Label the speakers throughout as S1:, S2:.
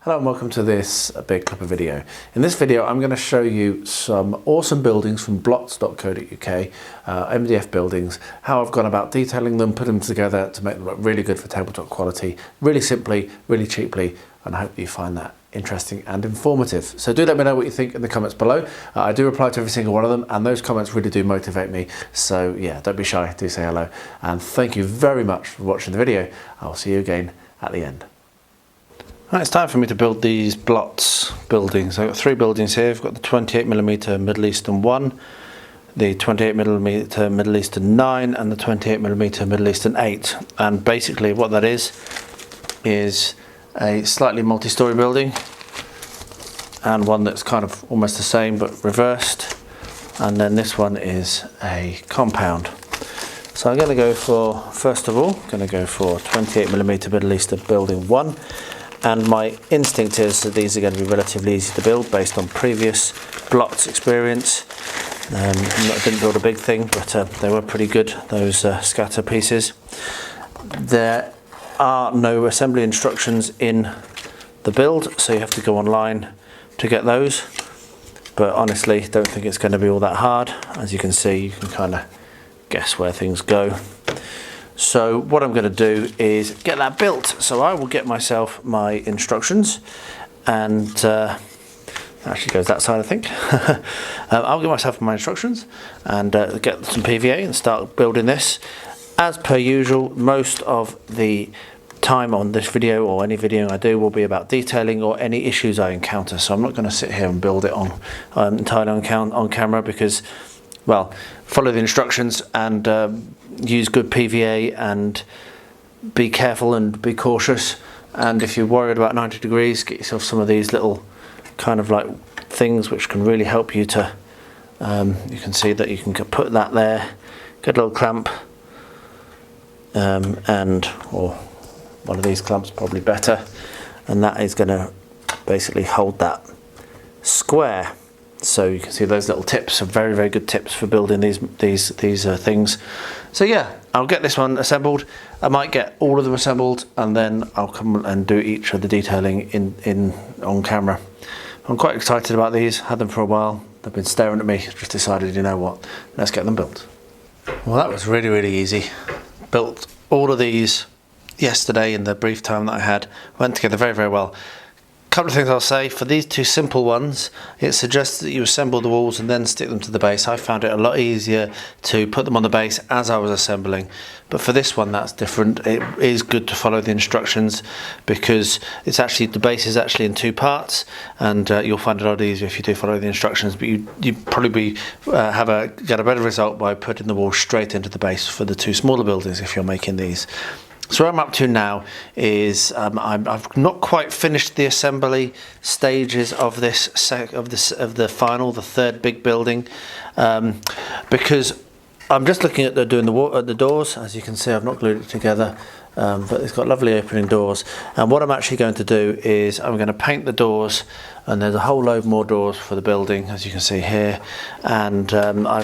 S1: Hello and welcome to this big clipper video. In this video I'm going to show you some awesome buildings from blotz.co.uk, MDF buildings, how I've gone about detailing them, putting them together to make them look really good for tabletop quality, really simply, really cheaply, and I hope you find that interesting and informative. So do let me know what you think in the comments below. I do reply to every single one of them and those comments really do motivate me. So yeah, don't be shy, do say hello. And thank you very much for watching the video. I'll see you again at the end. Right, it's time for me to build these Blotz buildings. I've got three buildings here. I've got the 28mm Middle Eastern 1, the 28mm Middle Eastern 9 and the 28mm Middle Eastern 8. And basically what that is a slightly multi-story building and one that's kind of almost the same but reversed. And then this one is a compound. So I'm going to go for, first of all, 28mm Middle Eastern building 1. And my instinct is that these are going to be relatively easy to build based on previous Blotz experience. I didn't build a big thing, but they were pretty good, those scatter pieces. There are no assembly instructions in the build, so you have to go online to get those. But honestly, don't think it's going to be all that hard. As you can see, you can kind of guess where things go. So what I'm going to do is get that built. So I will get myself my instructions and actually goes that side I think. I'll get myself my instructions and get some PVA and start building this. As per usual, most of the time on this video or any video I do will be about detailing or any issues I encounter. So I'm not going to sit here and build it on entirely on camera because, well, follow the instructions and use good PVA and be careful and be cautious. And if you're worried about 90 degrees, get yourself some of these little kind of like things which can really help you to, you can see that you can put that there, get a little clamp, or one of these clamps probably better, and that is going to basically hold that square. So you can see those little tips are very, very good tips for building these things. So yeah, I'll get this one assembled. I might get all of them assembled and then I'll come and do each of the detailing on camera. I'm quite excited about these, had them for a while. They've been staring at me, just decided, you know what, let's get them built. Well, that was really, really easy. Built all of these yesterday in the brief time that I had. Went together very, very well. Couple of things I'll say. For these two simple ones, it suggests that you assemble the walls and then stick them to the base. I found it a lot easier to put them on the base as I was assembling, but for this one that's different. It is good to follow the instructions because it's actually, the base is actually in two parts, and you'll find it a lot easier if you do follow the instructions, but you probably get a better result by putting the wall straight into the base for the two smaller buildings if you're making these. So what I'm up to now is I've not quite finished the assembly stages of the third big building, because I'm just looking at doing the doors. As you can see, I've not glued it together, but it's got lovely opening doors. And what I'm actually going to do is I'm going to paint the doors, and there's a whole load more doors for the building, as you can see here. And I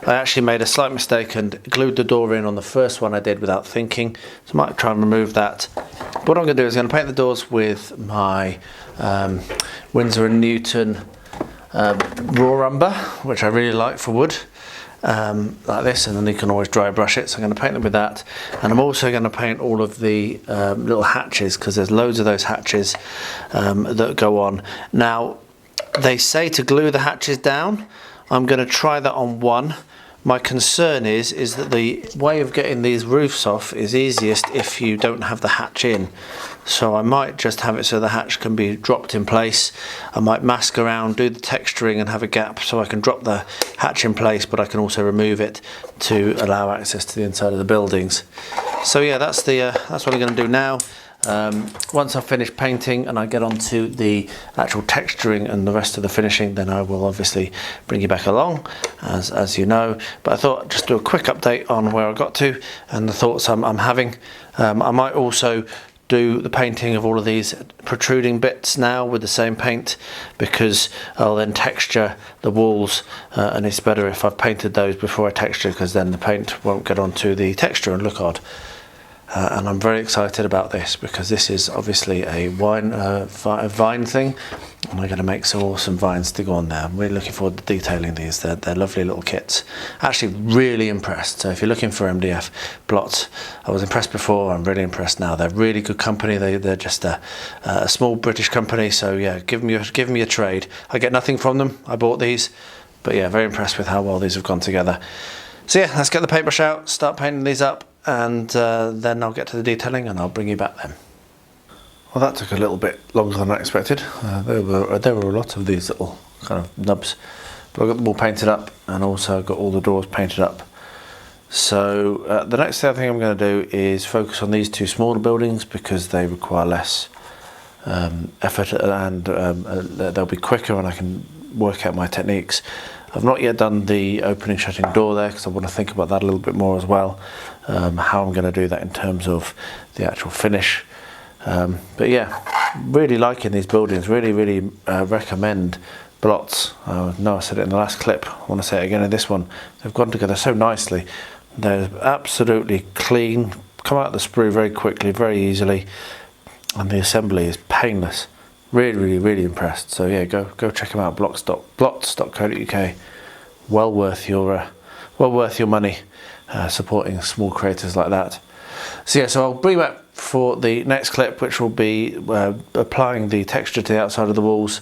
S1: actually made a slight mistake and glued the door in on the first one I did without thinking, so I might try and remove that. But what I'm going to do is I'm going to paint the doors with my Winsor & Newton raw umber, which I really like for wood. Like this, and then you can always dry brush it. So I'm going to paint them with that, and I'm also going to paint all of the little hatches, because there's loads of those hatches that go on. Now they say to glue the hatches down. I'm going to try that on one. My concern is that the way of getting these roofs off is easiest if you don't have the hatch in. So I might just have it so the hatch can be dropped in place. I might mask around, do the texturing and have a gap so I can drop the hatch in place, but I can also remove it to allow access to the inside of the buildings. So yeah, that's what I'm going to do now. Once I've finished painting and I get onto the actual texturing and the rest of the finishing, then I will obviously bring you back along, as you know. But I thought I'd just do a quick update on where I got to and the thoughts I'm having. I might also do the painting of all of these protruding bits now with the same paint, because I'll then texture the walls, and it's better if I've painted those before I texture, because then the paint won't get onto the texture and look odd. and I'm very excited about this because this is obviously a vine thing, and we're going to make some awesome vines to go on there. I'm really looking forward to detailing these. They're lovely little kits. Actually really impressed. So if you're looking for MDF Blotz, I was impressed before, I'm really impressed now. They're really good company. They're just a small British company, so yeah, give me a trade. I get nothing from them, I bought these, but yeah, very impressed with how well these have gone together. So yeah, let's get the paintbrush out, start painting these up, and then I'll get to the detailing and I'll bring you back then. Well, that took a little bit longer than I expected. There were a lot of these little kind of nubs, but I got them all painted up and also got all the doors painted up. So the next thing I'm going to do is focus on these two smaller buildings because they require less effort, and they'll be quicker and I can work out my techniques. I've not yet done the opening shutting door there because I want to think about that a little bit more as well, how I'm going to do that in terms of the actual finish. But yeah, really liking these buildings, really recommend Blotz. I know I said it in the last clip, I want to say it again in this one. They've gone together so nicely. They're absolutely clean, come out of the sprue very quickly, very easily, and the assembly is painless. Really impressed. So yeah, go check them out. Blotz.co.uk. Well worth your money, supporting small creators like that. So yeah, so I'll bring you back for the next clip, which will be applying the texture to the outside of the walls,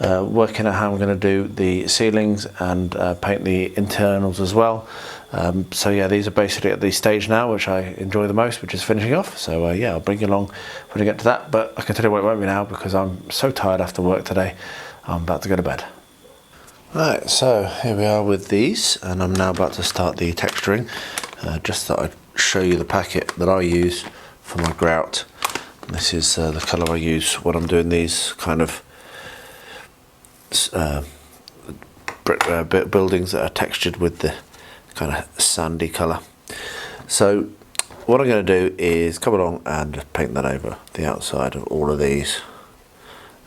S1: working out how I'm going to do the ceilings and paint the internals as well. So yeah, these are basically at the stage now which I enjoy the most, which is finishing off. So yeah, I'll bring you along when I get to that, but I can tell you what it won't be now because I'm so tired after work today. I'm about to go to bed. Right, so here we are with these, and I'm now about to start the texturing. Just thought I'd show you the packet that I use for my grout. This is the colour I use when I'm doing these kind of buildings that are textured with the kind of sandy colour. So what I'm going to do is come along and just paint that over the outside of all of these,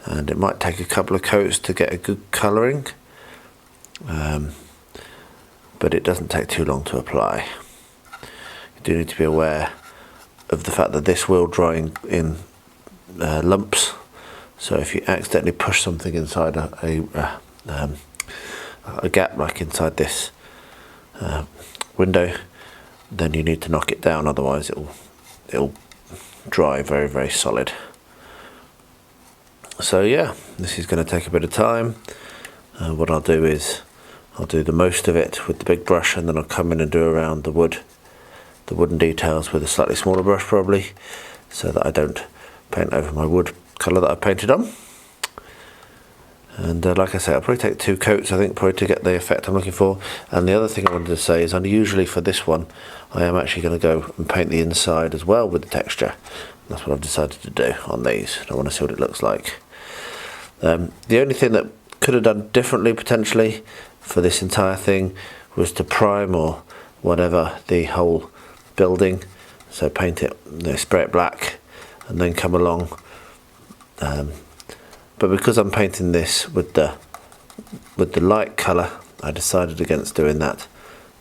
S1: and it might take a couple of coats to get a good colouring, but it doesn't take too long to apply. You do need to be aware of the fact that this will dry in lumps, so if you accidentally push something inside a gap like inside this window, then you need to knock it down, otherwise it'll dry very solid. So yeah, this is going to take a bit of time. What I'll do is I'll do the most of it with the big brush, and then I'll come in and do around the wooden details with a slightly smaller brush probably, so that I don't paint over my wood colour that I've painted on. And like I say, I'll probably take 2 coats, I think, probably to get the effect I'm looking for. And the other thing I wanted to say is, unusually for this one, I am actually going to go and paint the inside as well with the texture. That's what I've decided to do on these. I want to see what it looks like. The only thing that could have done differently potentially for this entire thing was to prime or whatever the whole building. So paint it, spray it black, and then come along. But because I'm painting this with the light colour, I decided against doing that.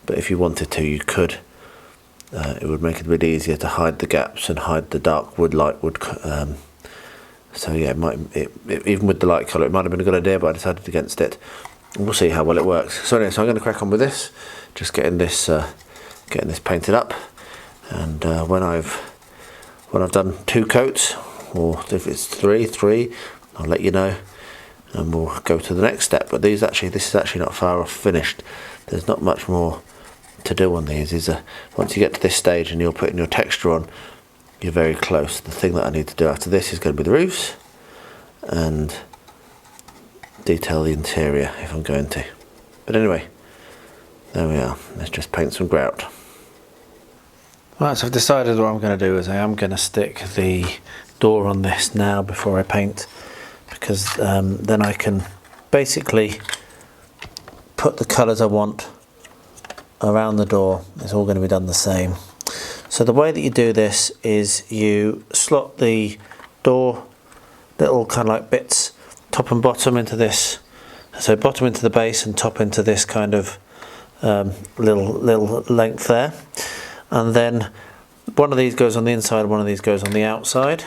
S1: But if you wanted to, you could. It would make it a bit easier to hide the gaps and hide the dark wood, light wood. So yeah, even with the light colour, it might have been a good idea, but I decided against it. We'll see how well it works. So anyway, so I'm going to crack on with this, just getting this painted up, and when I've done 2 coats, or if it's three, I'll let you know, and we'll go to the next step. But this is actually not far off finished. There's not much more to do on these. Once you get to this stage and you're putting your texture on, you're very close. The thing that I need to do after this is going to be the roofs and detail the interior if I'm going to. But anyway, there we are. Let's just paint some grout. Right, so I've decided what I'm going to do is I am going to stick the door on this now before I paint, because then I can basically put the colours I want around the door. It's all going to be done the same. So the way that you do this is you slot the door little kind of like bits, top and bottom, into this. So bottom into the base and top into this kind of little length there, and then one of these goes on the inside, one of these goes on the outside.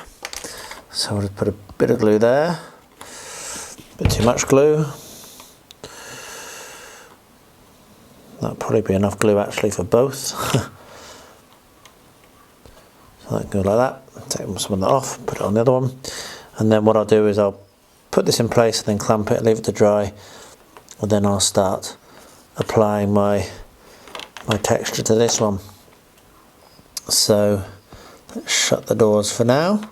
S1: So I'll just put a bit of glue there, a bit too much glue. That'll probably be enough glue actually for both. So that can go like that, take some of that off, put it on the other one. And then what I'll do is I'll put this in place and then clamp it, leave it to dry, and then I'll start applying my texture to this one. So let's shut the doors for now,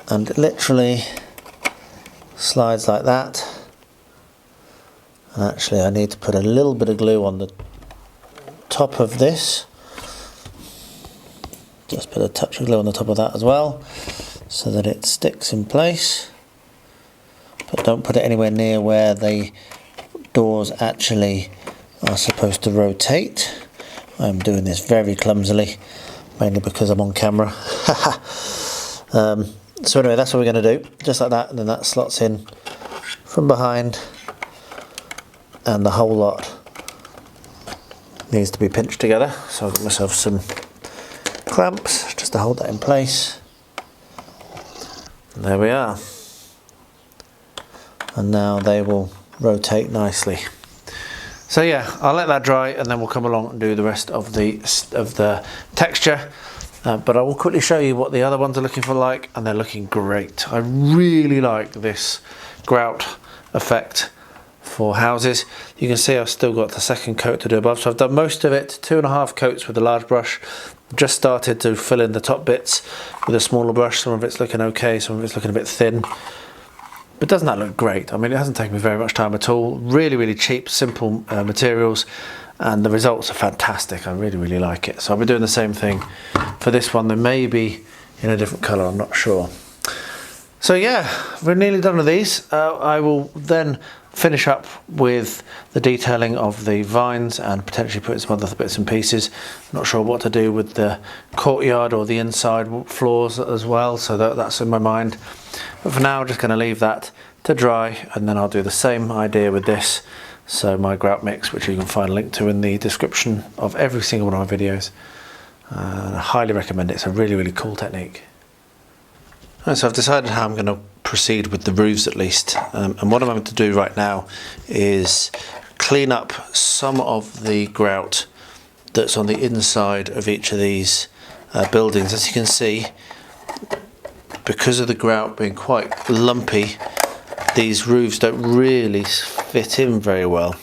S1: and it literally slides like that. And actually I need to put a little bit of glue on the top of this, just put a touch of glue on the top of that as well so that it sticks in place, but don't put it anywhere near where the doors actually are supposed to rotate. I'm doing this very clumsily, mainly because I'm on camera. So anyway, that's what we're going to do, just like that, and then that slots in from behind, and the whole lot needs to be pinched together. So I've got myself some clamps just to hold that in place. And there we are. And now they will rotate nicely. So yeah, I'll let that dry and then we'll come along and do the rest of the texture. But I will quickly show you what the other ones are looking for like, and they're looking great. I really like this grout effect for houses. You can see I've still got the second coat to do above, so I've done most of it, 2.5 coats with the large brush. Just started to fill in the top bits with a smaller brush. Some of it's looking okay, some of it's looking a bit thin. But doesn't that look great? I mean, it hasn't taken me very much time at all. Really, really cheap, simple materials, and the results are fantastic. I really, really like it. So I'll be doing the same thing for this one. They may be in a different colour, I'm not sure. So yeah, we're nearly done with these. I will then finish up with the detailing of the vines and potentially put some other bits and pieces. I'm not sure what to do with the courtyard or the inside floors as well, so that's in my mind. But for now, I'm just going to leave that to dry, and then I'll do the same idea with this. So my grout mix, which you can find a link to in the description of every single one of my videos. I highly recommend it. It's a really, really cool technique. So I've decided how I'm going to proceed with the roofs at least, and what I'm going to do right now is clean up some of the grout that's on the inside of each of these buildings. As you can see, because of the grout being quite lumpy, these roofs don't really fit in very well.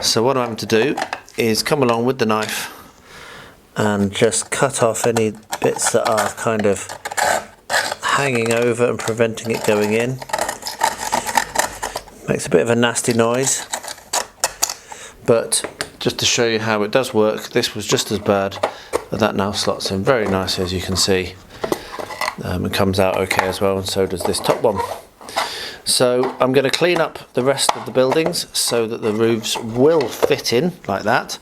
S1: So what I'm going to do is come along with the knife and just cut off any bits that are kind of hanging over and preventing it going in. Makes a bit of a nasty noise, but just to show you how it does work, this was just as bad, but that now slots in very nicely, as you can see. It comes out okay as well, and so does this top one. So I'm going to clean up the rest of the buildings so that the roofs will fit in like that,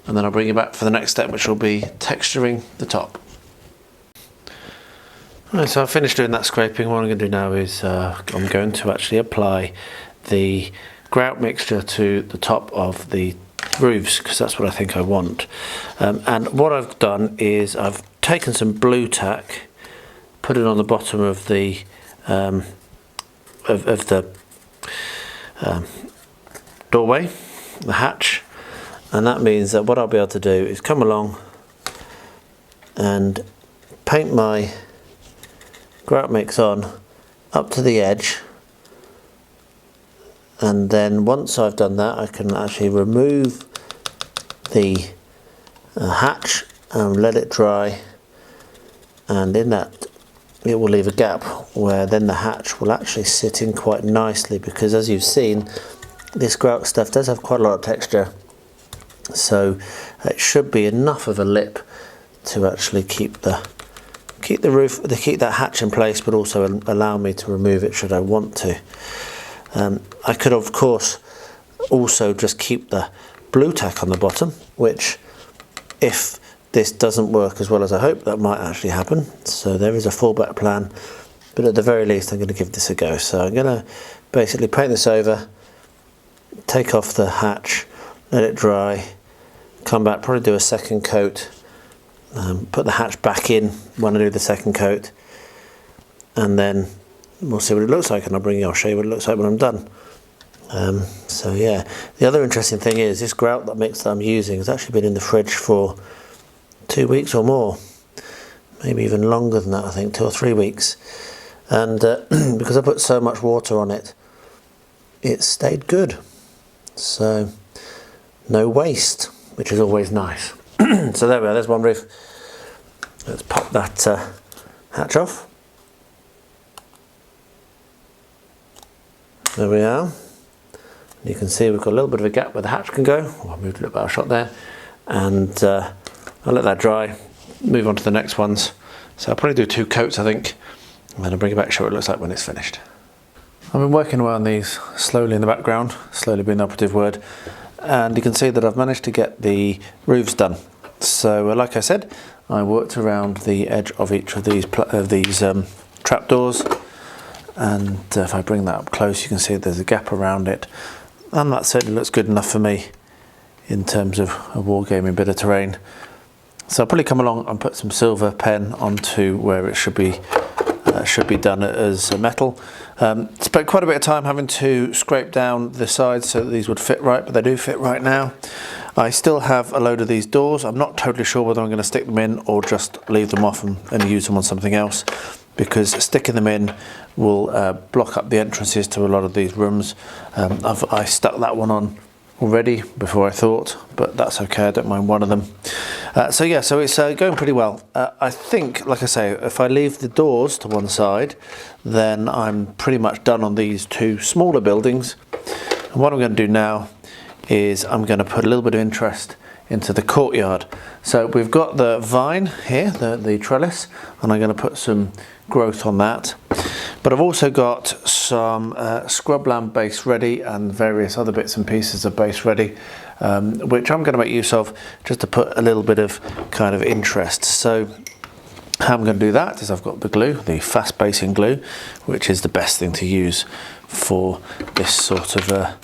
S1: and then I'll bring you back for the next step, which will be texturing the top. Right, so I've finished doing that scraping. What I'm going to do now is I'm going to actually apply the grout mixture to the top of the roofs, because that's what I think I want. And what I've done is I've taken some blue tack, put it on the bottom of the doorway, the hatch, and that means that what I'll be able to do is come along and paint my grout mix on up to the edge, and then once I've done that, I can actually remove the hatch and let it dry, and in that it will leave a gap where then the hatch will actually sit in quite nicely, because as you've seen, this grout stuff does have quite a lot of texture, so it should be enough of a lip to actually keep that hatch in place, but also allow me to remove it should I want to. I could of course also just keep the blue tack on the bottom, which if this doesn't work as well as I hope, that might actually happen. So there is a fallback plan, but at the very least I'm going to give this a go. So I'm going to basically paint this over, take off the hatch, let it dry, come back, probably do a second coat, put the hatch back in when I do the second coat, and then we'll see what it looks like, and I'll show you what it looks like when I'm done. So yeah, the other interesting thing is this grout mix that I'm using has actually been in the fridge for 2 weeks or more, maybe even longer than that, I think 2 or 3 weeks, and because I put so much water on it, it stayed good, so no waste, which is always nice. So there we are, there's one roof. Let's pop that hatch off. There we are. You can see we've got a little bit of a gap where the hatch can go. Oh, I moved a little bit out of shot there, and I'll let that dry, move on to the next ones. So I'll probably do 2 coats, I think, and then I'll bring it back, show what it looks like when it's finished. I've been working away on these slowly in the background, slowly being the operative word, and you can see that I've managed to get the roofs done. So like I said, I worked around the edge of each of these trapdoors, and if I bring that up close, you can see there's a gap around it, and that certainly looks good enough for me in terms of a wargaming bit of terrain. So I'll probably come along and put some silver pen onto where it should be done as a metal. Spent quite a bit of time having to scrape down the sides so that these would fit right, but they do fit right now. I still have a load of these doors. I'm not totally sure whether I'm going to stick them in or just leave them off and use them on something else, because sticking them in will block up the entrances to a lot of these rooms. I stuck that one on already before I thought, but that's okay, I don't mind one of them. So yeah, so it's going pretty well. I think, like I say, if I leave the doors to one side, then I'm pretty much done on these 2 smaller buildings. And what I'm going to do now is I'm going to put a little bit of interest into the courtyard. So we've got the vine here, the trellis, and I'm going to put some growth on that. But I've also got some scrubland base ready and various other bits and pieces of base ready, which I'm going to make use of just to put a little bit of kind of interest. So how I'm going to do that is I've got the glue, the fast basing glue, which is the best thing to use for this sort of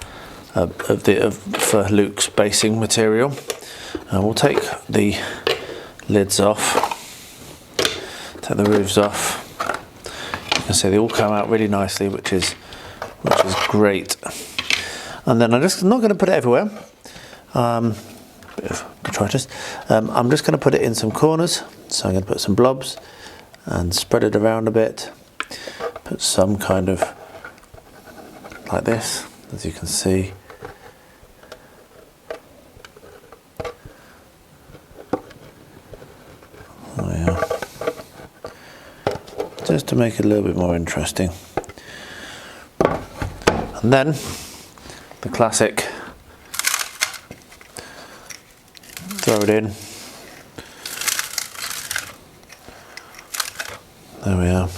S1: for Luke's basing material. And we'll take the lids off, take the roofs off. You can see they all come out really nicely, which is great. And then I'm not going to put it everywhere. Bit of detritus. I'm just going to put it in some corners. So I'm going to put some blobs and spread it around a bit. Put some kind of like this, as you can see. Oh yeah. Just to make it a little bit more interesting. And then the classic, throw it in. There we are.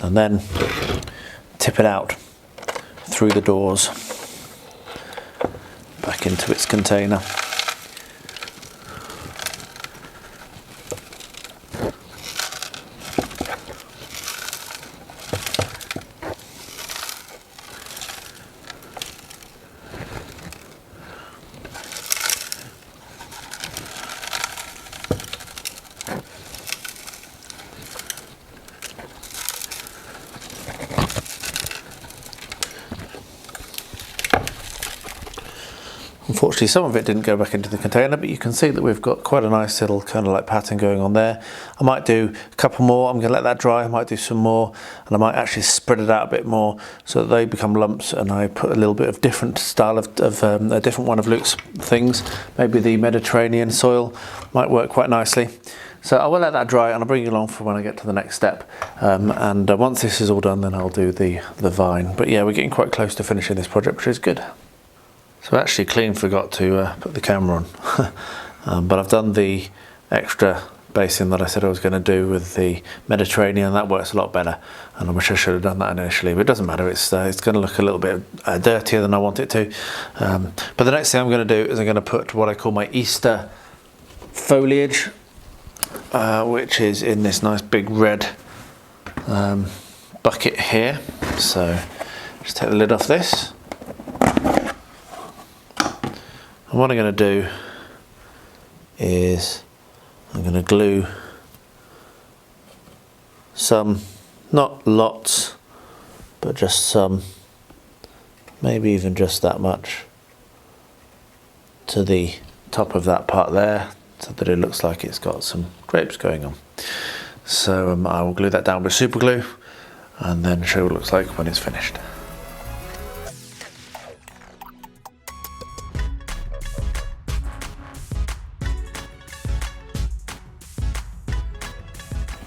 S1: And then tip it out through the doors back into its container. Unfortunately, some of it didn't go back into the container, but you can see that we've got quite a nice little kind of like pattern going on there. I might do a couple more. I'm going to let that dry. I might do some more, and I might actually spread it out a bit more so that they become lumps, and I put a little bit of different style of a different one of Luke's things. Maybe the Mediterranean soil might work quite nicely. So I will let that dry, and I'll bring you along for when I get to the next step. And once this is all done, then I'll do the vine. But yeah, we're getting quite close to finishing this project, which is good. So I actually clean forgot to put the camera on, but I've done the extra basing that I said I was going to do with the Mediterranean. That works a lot better, and I wish I should have done that initially, but it doesn't matter. It's going to look a little bit dirtier than I want it to. But the next thing I'm going to do is I'm going to put what I call my Easter foliage, which is in this nice big red bucket here. So just take the lid off this. And what I'm going to do is I'm going to glue some, not lots, but just some, maybe even just that much, to the top of that part there, so that it looks like it's got some grapes going on. So I will glue that down with super glue and then show you what it looks like when it's finished.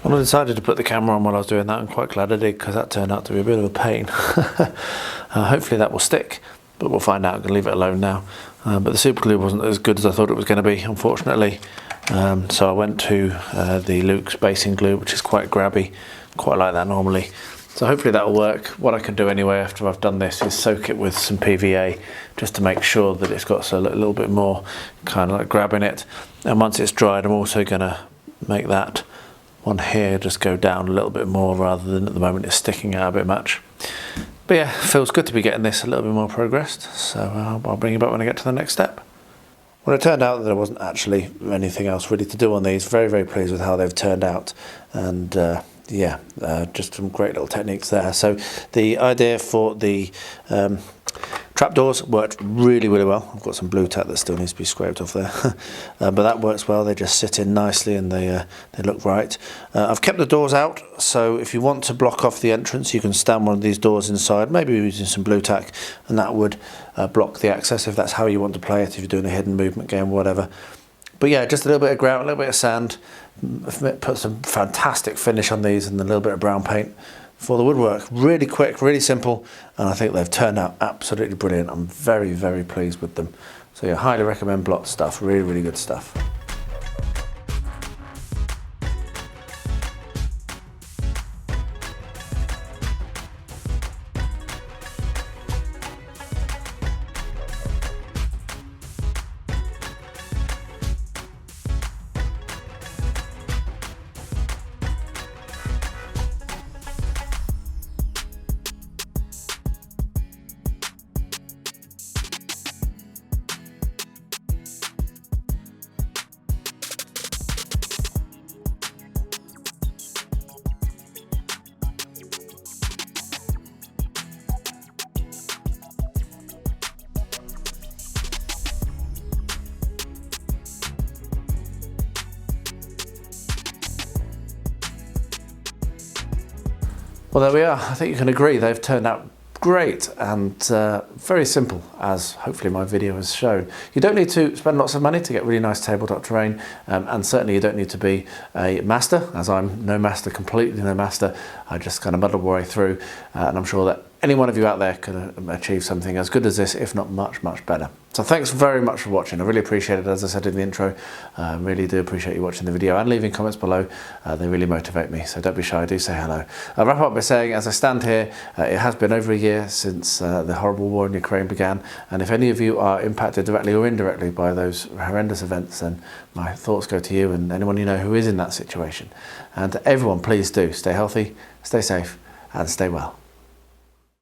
S1: Well, I decided to put the camera on while I was doing that. I'm quite glad I did, because that turned out to be a bit of a pain. Hopefully that will stick, but we'll find out. I'm going to leave it alone now. But the super glue wasn't as good as I thought it was going to be, unfortunately. So I went to the Luke's basing glue, which is quite grabby, quite like that normally. So hopefully that will work. What I can do anyway after I've done this is soak it with some PVA, just to make sure that it's got a little bit more kind of like grabbing it. And once it's dried, I'm also going to make that one here just go down a little bit more, rather than at the moment it's sticking out a bit much. But yeah, feels good to be getting this a little bit more progressed. So I'll bring you back when I get to the next step. Well, it turned out that there wasn't actually anything else really to do on these. Very, very pleased with how they've turned out. And yeah, just some great little techniques there. So the idea for the trapdoors worked really, really well. I've got some blue tack that still needs to be scraped off there. But that works well. They just sit in nicely and they look right. I've kept the doors out, so if you want to block off the entrance, you can stand one of these doors inside, maybe using some blue tack, and that would block the access if that's how you want to play it, if you're doing a hidden movement game or whatever. But yeah, just a little bit of grout, a little bit of sand, put some fantastic finish on these, and a little bit of brown paint for the woodwork. Really quick, really simple, and I think they've turned out absolutely brilliant. I'm very, very pleased with them. So yeah, highly recommend Blotz stuff. Really, really good stuff. Well, there we are. I think you can agree they've turned out great and very simple, as hopefully my video has shown. You don't need to spend lots of money to get really nice tabletop terrain, and certainly you don't need to be a master, as I'm no master, completely no master. I just kind of muddle my way through, and I'm sure that any one of you out there could achieve something as good as this, if not much, much better. So thanks very much for watching. I really appreciate it. As I said in the intro, I really do appreciate you watching the video and leaving comments below. They really motivate me, so don't be shy, do say hello. I'll wrap up by saying, as I stand here, it has been over a year since the horrible war in Ukraine began, and if any of you are impacted directly or indirectly by those horrendous events, then my thoughts go to you and anyone you know who is in that situation. And to everyone, please do stay healthy, stay safe, and stay well.